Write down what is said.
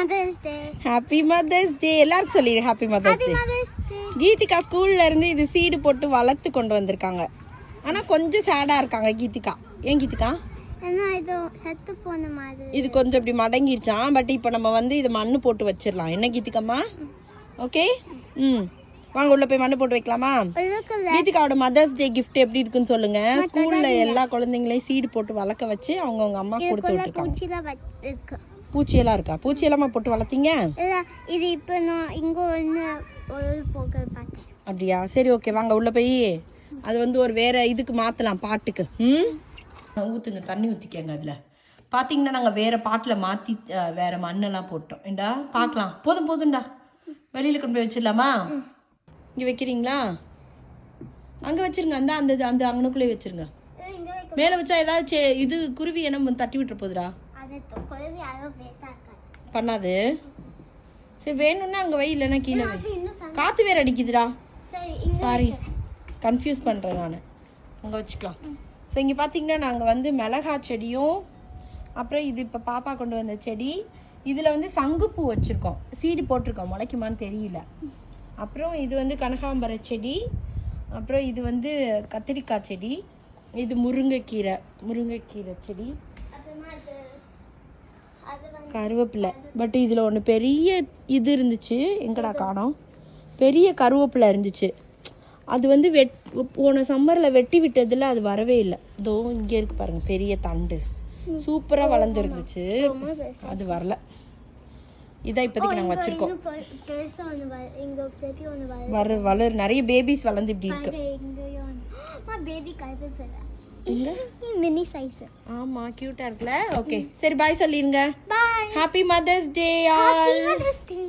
Mother's day. Happy mother's day. எல்லாருக்கும் சொல்லிடு happy mother's day. Geethika ஸ்கூல்ல இருந்து இது சீடு போட்டு வளர்த்து கொண்டு வந்திருக்காங்க. ஆனா கொஞ்சம் சேடா இருக்காங்க கீதிகா. ஏன் கீதிகா? ஏன்னா இது செத்து போன மாதிரி. இது கொஞ்சம் இப்படி மடங்கிருச்சான். பட் இப்போ நம்ம வந்து இது மண்ணு போட்டு வச்சிடலாம். என்ன கீதிகாம்மா? ஓகே. வாங்க உள்ள போய் மண்ணு போட்டு வைக்கலாமா? கீதிகாவோட மதர்ஸ் டே கிஃப்ட் எப்படி இருக்குன்னு சொல்லுங்க. ஸ்கூல்ல எல்லா குழந்தைங்களையும் சீடு போட்டு வளர்க்க வச்சு அவங்க அம்மா கொடுத்து விட்டுருக்காங்க. பூச்சியெல்லாம் இருக்கா? பூச்சியெல்லாம் போட்டு வளர்த்தீங்க? இது இப்போ நான் இங்க ஒரு போக பார்த்தேன். அப்படியா? சரி ஓகே வாங்க உள்ள போய் அது வந்து ஒரு வேற இதுக்கு மாத்தலாம் பாட்டுக்கு. ஊத்துங்க, தண்ணி ஊத்திக்கங்க. அதுல பாத்தீங்கன்னா நாங்க வேற பாட்டுல மாத்தி வேற மண்ணெல்லாம் போட்டோம். ஏண்டா பார்க்கலாம். போதும்டா, வெளியில கொண்டு போய் வச்சிடலாமா? இங்க வைக்கிறீங்களா? அங்க வச்சிருங்க. அந்த அந்த அந்த அங்கனுக்குள்ளே வச்சிருங்க. மேல வச்சா ஏதாவது இது குருவி என்ன தட்டி விட்டுற போதுடா. பண்ணாது. சரி வேணும்னா அங்க வை, இல்லைன்னா கீழே வை. காத்து வேற அடிக்குதுடா. சாரி, கன்ஃபியூஸ் பண்றேன் நான். அங்க வச்சுக்கலாம். ஸோ இங்கே பார்த்தீங்கன்னா நாங்கள் வந்து மிளகா செடியும் அப்புறம் இது இப்போ பாப்பா கொண்டு வந்த செடி, இதில் வந்து சங்குப்பூ வச்சுருக்கோம். சீடு போட்டிருக்கோம், முளைக்குமான்னு தெரியல. அப்புறம் இது வந்து கனகாம்பர செடி, அப்புறம் இது வந்து கத்திரிக்காய் செடி, இது முருங்கைக்கீரை செடி, கருவேப்பிலை. பட் இதில் ஒன்று பெரிய இது இருந்துச்சு, எங்கடா காணோம். பெரிய கருவேப்பிலை இருந்துச்சு. அது வந்து போன சம்மரில் வெட்டி விட்டதில் அது வரவே இல்லை. இதோ இங்கே இருக்கு பாருங்க, பெரிய தண்டு சூப்பராக வளர்ந்துருந்துச்சு. அது வரல. இதான் இப்போதைக்கு நாங்கள் வச்சுருக்கோம். வளர் நிறைய பேபிஸ் வளர்ந்து இப்படி இருக்கு. Mini size. ஆமா, கியூட்டா இருக்குல்ல. ஓகே சரி பாய் சொல்லிருங்க. பாய். Happy mother's day. Happy mother's day.